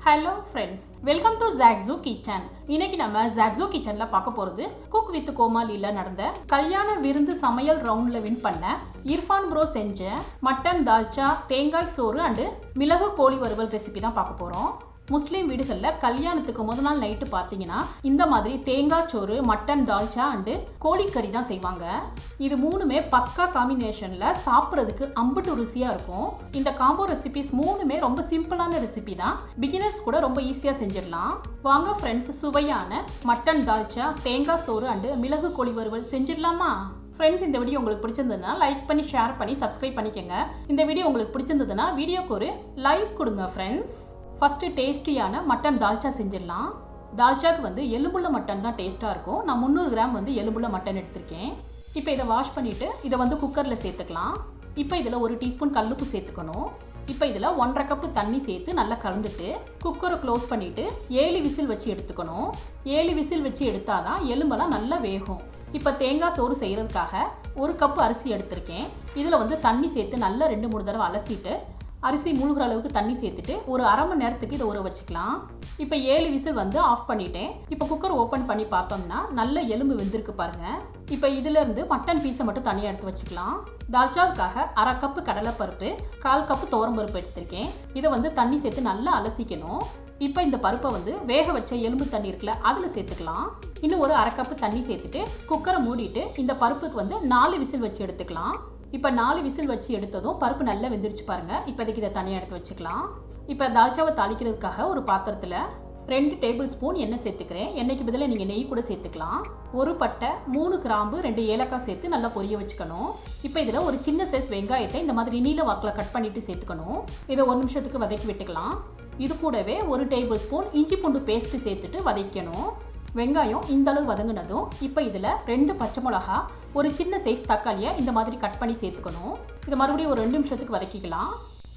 Hello friends, welcome to zaagzoogkitchen. இன்னைக்கு நம்ம zaagzoogkitchenல பார்க்க போறது குக் வித் கோமாலில நடந்த கல்யாண விருந்து சமையல் ரவுண்ட்ல வின் பண்ண இர்ஃபான் ப்ரோ செஞ்ச மட்டன் தால்ச்சா தேங்காய் சோறு அண்ட் மிளகு கோழி வறுவல் ரெசிபி தான் பார்க்க போறோம். முஸ்லீம் வீடுகளில் கல்யாணத்துக்கு முதல் நாள் நைட்டு பார்த்தீங்கன்னா இந்த மாதிரி தேங்காய் சோறு மட்டன் தால்ச்சா அண்டு கோழிக்கறி தான் செய்வாங்க. இது மூணுமே பக்கா காம்பினேஷனில் சாப்பிட்றதுக்கு அம்புட்டு ருசியாக இருக்கும். இந்த காம்போ ரெசிபிஸ் மூணுமே ரொம்ப சிம்பிளான ரெசிபி தான். பிகினர்ஸ் கூட ரொம்ப ஈஸியாக செஞ்சிடலாம். வாங்க ஃப்ரெண்ட்ஸ், சுவையான மட்டன் தால்ச்சா தேங்காய் சோறு அண்டு மிளகு கோழி வறுவல் செஞ்சிடலாமா? ஃப்ரெண்ட்ஸ், இந்த வீடியோ உங்களுக்கு பிடிச்சிருந்ததுன்னா லைக் பண்ணி ஷேர் பண்ணி சப்ஸ்கிரைப் பண்ணிக்கோங்க. இந்த வீடியோ உங்களுக்கு பிடிச்சிருந்ததுன்னா வீடியோக்கு ஒரு லைக் கொடுங்க ஃப்ரெண்ட்ஸ். ஃபஸ்ட்டு டேஸ்டியான மட்டன் தால்ச்சா செஞ்சிடலாம். தால்ச்சாக்கு வந்து எலும்புள்ள மட்டன் தான் டேஸ்ட்டாக இருக்கும். நான் 300 கிராம் வந்து எலும்புள்ள மட்டன் எடுத்திருக்கேன். இப்போ இதை வாஷ் பண்ணிவிட்டு இதை வந்து குக்கரில் சேர்த்துக்கலாம். இப்போ இதில் 1 டீஸ்பூன் கல்லுப்பு சேர்த்துக்கணும். இப்போ இதில் 1.5 கப்பு தண்ணி சேர்த்து நல்லா கலந்துட்டு குக்கரை க்ளோஸ் பண்ணிவிட்டு 7 விசில் வச்சு எடுத்துக்கணும். 7 விசில் வச்சு எடுத்தால் தான் எலும்பெல்லாம் நல்லா வேகும். இப்போ தேங்காய் சோறு செய்கிறதுக்காக 1 கப்பு அரிசி எடுத்திருக்கேன். இதில் வந்து தண்ணி சேர்த்து நல்லா 2-3 தடவை அலசிட்டு அரிசி மூழ்கிற அளவுக்கு தண்ணி சேர்த்துட்டு ஒரு அரை மணி நேரத்துக்கு இதை ஊற வச்சுக்கலாம். இப்போ 7 விசில் வந்து ஆஃப் பண்ணிட்டேன். இப்போ குக்கர் ஓப்பன் பண்ணி பார்த்தோம்னா நல்ல எலும்பு வெந்திருக்கு பாருங்கள். இப்போ இதிலேருந்து மட்டன் பீஸை மட்டும் தனியாக எடுத்து வச்சுக்கலாம். தால்ச்சாவுக்காக 1/2 கப்பு கடலைப்பருப்பு, 1/4 கப்பு துவரம்பருப்பு எடுத்திருக்கேன். இதை வந்து தண்ணி சேர்த்து நல்லா அலசிக்கணும். இப்போ இந்த பருப்பை வந்து வேக வச்ச எலும்பு தண்ணி இருக்குல்ல அதில் சேர்த்துக்கலாம். இன்னும் ஒரு 1/2 கப்பு தண்ணி சேர்த்துட்டு குக்கரை மூடிட்டு இந்த பருப்புக்கு வந்து 4 விசில் வச்சு எடுத்துக்கலாம். இப்போ 4 விசில் வச்சு எடுத்ததும் பருப்பு நல்லா வெந்துருச்சு பாருங்கள். இப்போதைக்கு இதை தனியாக எடுத்து வச்சுக்கலாம். இப்போ தால்ச்சாவை தாளிக்கிறதுக்காக ஒரு பாத்திரத்தில் 2 டேபிள் ஸ்பூன் எண்ணெய் சேர்த்துக்கிறேன். எண்ணெய்க்கு பதிலாக நீங்கள் நெய் கூட சேர்த்துக்கலாம். 1 பட்டை, 3 கிராம்பு, 2 ஏலக்காய் சேர்த்து நல்லா பொரிய வச்சுக்கணும். இப்போ இதில் ஒரு சின்ன சைஸ் வெங்காயத்தை இந்த மாதிரி நீல வாக்கில் கட் பண்ணிவிட்டு சேர்த்துக்கணும். இதை 1 நிமிஷத்துக்கு வதக்கி விட்டுக்கலாம். இது கூடவே 1 டேபிள் ஸ்பூன் இஞ்சி பூண்டு பேஸ்ட்டு சேர்த்துட்டு வதக்கணும். வெங்காயம் இந்த அளவு வதங்கினதும் இப்போ இதில் 2 பச்சை மிளகா, ஒரு சின்ன சைஸ் தக்காளியை இந்த மாதிரி கட் பண்ணி சேர்த்துக்கணும். இதை மறுபடியும் ஒரு 2 நிமிஷத்துக்கு வதக்கிக்கலாம்.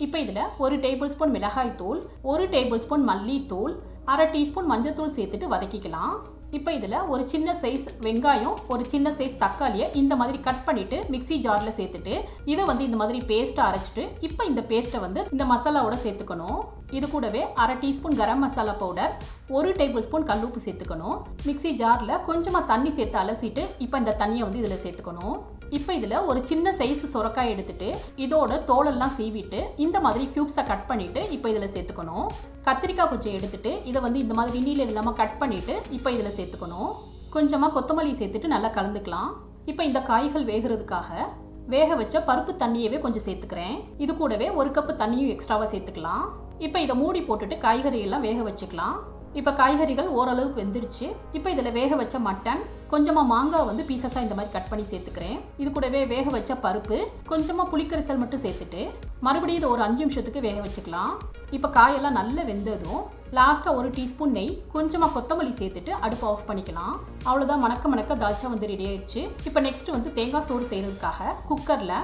இப்போ இதில் 1 டேபிள் ஸ்பூன் மிளகாய் தூள், 1 டேபிள் ஸ்பூன் மல்லித்தூள், 1/2 டீஸ்பூன் மஞ்சத்தூள் சேர்த்துட்டு வதக்கிக்கலாம். இப்போ இதில் ஒரு சின்ன சைஸ் வெங்காயம், ஒரு சின்ன சைஸ் தக்காளியை இந்த மாதிரி கட் பண்ணிவிட்டு மிக்ஸி ஜாரில் சேர்த்துட்டு இதை வந்து இந்த மாதிரி பேஸ்ட்டை அரைச்சிட்டு இப்போ இந்த பேஸ்ட்டை வந்து இந்த மசாலாவோட சேர்த்துக்கணும். இது கூடவே 1/2 teaspoon garam masala powder, 1 table spoon கல்லுப்பு சேர்த்துக்கணும். மிக்ஸி ஜாரில் கொஞ்சமாக தண்ணி சேர்த்து அலசிட்டு இப்போ இந்த தண்ணியை வந்து இதில் சேர்த்துக்கணும். இப்போ இதில் ஒரு சின்ன சைஸ் சுரக்காய் எடுத்துட்டு இதோட தோலெல்லாம் சீவிட்டு இந்த மாதிரி க்யூப்ஸை கட் பண்ணிவிட்டு இப்போ இதில் சேர்த்துக்கணும். கத்திரிக்காய் கொஞ்சம் எடுத்துட்டு இதை வந்து இந்த மாதிரி நீல இல்லாமல் கட் பண்ணிவிட்டு இப்போ இதில் சேர்த்துக்கணும். கொஞ்சமாக கொத்தமல்லி சேர்த்துட்டு நல்லா கலந்துக்கலாம். இப்போ இந்த காய்கள் வேகிறதுக்காக வேக வச்ச பருப்பு தண்ணியவே கொஞ்சம் சேர்த்துக்கிறேன். இது கூடவே 1 கப்பு தண்ணியும் எக்ஸ்ட்ராவாக சேர்த்துக்கலாம். இப்போ இதை மூடி போட்டுட்டு காய்கறியெல்லாம் வேக வச்சுக்கலாம். இப்போ காய்கறிகள் ஓரளவுக்கு வெந்துருச்சு. இப்போ இதில் வேக வச்ச மட்டன், கொஞ்சமாக மாங்காய் வந்து பீசஸாக இந்த மாதிரி கட் பண்ணி சேர்த்துக்கிறேன். இது கூடவே வேக வச்ச பருப்பு, கொஞ்சமாக புளிக்கரிசல் மட்டும் சேர்த்துட்டு மறுபடியும் இதை ஒரு 5 நிமிஷத்துக்கு வேக வச்சுக்கலாம். இப்போ காயெல்லாம் நல்லா வெந்ததும் லாஸ்ட்டாக 1 டீஸ்பூன் நெய், கொஞ்சமாக கொத்தமல்லி சேர்த்துட்டு அடுப்பு ஆஃப் பண்ணிக்கலாம். அவ்வளோதான், மணக்க தால்ச்சா வந்து ரெடி ஆயிடுச்சு. இப்போ நெக்ஸ்ட் வந்து தேங்காய் சோறு செய்கிறதுக்காக குக்கரில்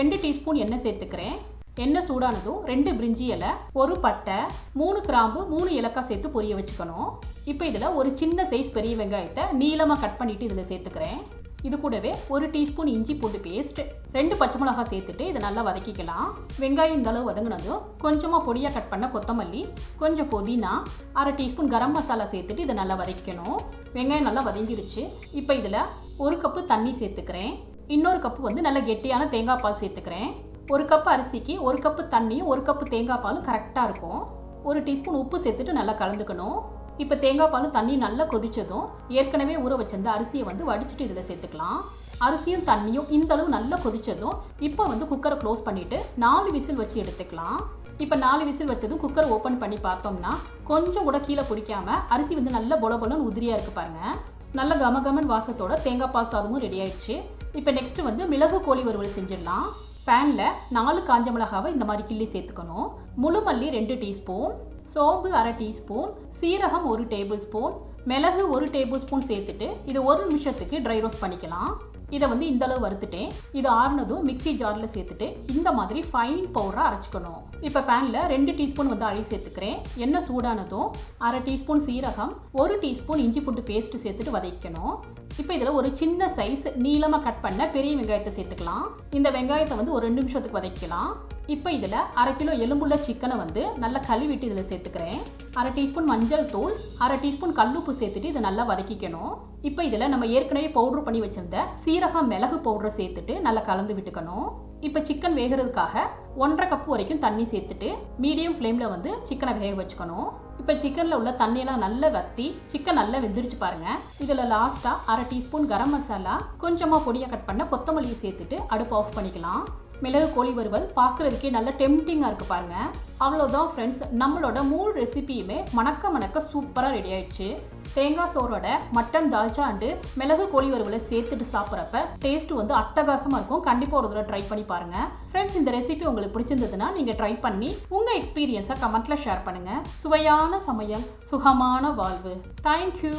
2 டீஸ்பூன் எண்ணெய் சேர்த்துக்கிறேன். எண்ணெய் சூடானதும் 2 பிரிஞ்சி இலை, 1 பட்டை, 3 கிராம்பு, 3 ஏலக்காய் சேர்த்து பொரிய வச்சுக்கணும். இப்போ இதில் ஒரு சின்ன சைஸ் பெரிய வெங்காயத்தை நீளமாக கட் பண்ணிவிட்டு இதில் சேர்த்துக்கிறேன். இது கூடவே 1 டீஸ்பூன் இஞ்சி பூண்டு பேஸ்ட், 2 பச்சை மிளகாய் சேர்த்துட்டு இதை நல்லா வதக்கிக்கலாம். வெங்காயம் இந்த அளவு வதங்கினதும் கொஞ்சமாக பொடியாக கட் பண்ண கொத்தமல்லி, கொஞ்சம் புதினா, 1/2 டீஸ்பூன் கரம் மசாலா சேர்த்துட்டு இதை நல்லா வதக்கணும். வெங்காயம் நல்லா வதங்கிடுச்சு. இப்போ இதில் 1 கப்பு தண்ணி சேர்த்துக்கிறேன். இன்னொரு கப்பு வந்து நல்ல கெட்டியான தேங்காய் பால் சேர்த்துக்கிறேன். 1 கப்பு அரிசிக்கு 1 கப்பு தண்ணியும் 1 கப்பு தேங்காய் பாலும் கரெக்டாக இருக்கும். 1 டீஸ்பூன் உப்பு சேர்த்துட்டு நல்லா கலந்துக்கணும். இப்போ தேங்காய் பாலும் தண்ணி நல்லா கொதிச்சதும் ஏற்கனவே ஊற வச்சிருந்த அரிசியை வந்து வடிச்சிட்டு இதில் சேர்த்துக்கலாம். அரிசியும் தண்ணியும் இந்த அளவு நல்லா கொதிச்சதும் இப்போ வந்து குக்கரை க்ளோஸ் பண்ணிவிட்டு 4 விசில் வச்சு எடுத்துக்கலாம். இப்போ 4 விசில் வச்சதும் குக்கர் ஓப்பன் பண்ணி பார்த்தோம்னா கொஞ்சம் கூட கீழே பிடிக்காம அரிசி வந்து நல்ல பொலபொலன்னு உதிரியாக இருக்குது பாருங்கள். நல்ல கமகமன் வாசத்தோட தேங்காய் பால் சாதமும் ரெடி ஆயிடுச்சு. இப்போ நெக்ஸ்ட் வந்து மிளகு கோழி வறுவல் செஞ்சிடலாம். பேனில் 4 காஞ்ச மிளகாவை இந்த மாதிரி கிள்ளி சேர்த்துக்கணும். முழு மல்லி 2 டீஸ்பூன், சோம்பு 1/2 டீஸ்பூன், சீரகம் 1 டேபிள் ஸ்பூன், மிளகு 1 டேபிள் ஸ்பூன் சேர்த்துட்டு இது 1 நிமிஷத்துக்கு ட்ரை ரோஸ்ட் பண்ணிக்கலாம். இதை வந்து இந்த அளவு வறுத்துட்டேன். இது ஆறுனதும் மிக்ஸி ஜாரில் சேர்த்துட்டு இந்த மாதிரி ஃபைன் பவுடராக அரைச்சிக்கணும். இப்போ பேனில் 2 டீஸ்பூன் வந்து ஆயில் சேர்த்துக்கிறேன். எண்ணெய் சூடானதும் 1/2 டீஸ்பூன் சீரகம், 1 டீஸ்பூன் இஞ்சி பூண்டு பேஸ்ட்டு சேர்த்துட்டு வதக்கணும். இப்போ இதில் ஒரு சின்ன சைஸ் நீளமாக கட் பண்ண பெரிய வெங்காயத்தை சேர்த்துக்கலாம். இந்த வெங்காயத்தை வந்து ஒரு 2 நிமிஷத்துக்கு வதக்கலாம். இப்போ இதில் 1/2 கிலோ எலும்புள்ள சிக்கனை வந்து நல்லா கழுவிட்டு இதில் சேர்த்துக்கிறேன். 1/2 டீஸ்பூன் மஞ்சள் தூள், 1/2 டீஸ்பூன் கல்லுப்பு சேர்த்துட்டு இதை நல்லா வதக்கிக்கணும். இப்போ இதில் நம்ம ஏற்கனவே பவுட்ரு பண்ணி வச்சிருந்த சீரகம் மிளகு பவுடரை சேர்த்துட்டு நல்லா கலந்து விட்டுக்கணும். இப்போ சிக்கன் வேகிறதுக்காக 1/2 கப் வரைக்கும் தண்ணி சேர்த்துட்டு மீடியம் ஃப்ளேமில் வந்து சிக்கனை வேக வச்சுக்கணும். இப்போ சிக்கனில் உள்ள தண்ணியெல்லாம் நல்லா வற்றி சிக்கன் நல்லா வெந்துருச்சு பாருங்க. இதில் லாஸ்ட்டாக 1/2 டீஸ்பூன் கரம் மசாலா, கொஞ்சமாக பொடியாக கட் பண்ண கொத்தமல்லியை சேர்த்துட்டு அடுப்பு ஆஃப் பண்ணிக்கலாம். மிளகு கோழி வறுவல் பார்க்குறதுக்கே நல்ல டெம்டிங்காக இருக்குது பாருங்க. அவ்வளோதான் ஃப்ரெண்ட்ஸ், நம்மளோட 3 ரெசிபியுமே மணக்க சூப்பராக ரெடி ஆயிடுச்சு. தேங்காய் சோறோட மட்டன் தால்ச்சா அண்டு மிளகு கோழி வறுவலை சேர்த்துட்டு சாப்பிட்றப்ப டேஸ்ட் வந்து அட்டகாசமாக இருக்கும். கண்டிப்பாக ஒரு தடவை ட்ரை பண்ணி பாருங்க ஃப்ரெண்ட்ஸ். இந்த ரெசிபி உங்களுக்கு பிடிச்சிருந்ததுன்னா நீங்கள் ட்ரை பண்ணி உங்கள் எக்ஸ்பீரியன்ஸை கமெண்ட்டில் ஷேர் பண்ணுங்கள். சுவையான சமையல், சுகமான வாழ்வு. தேங்க்யூ.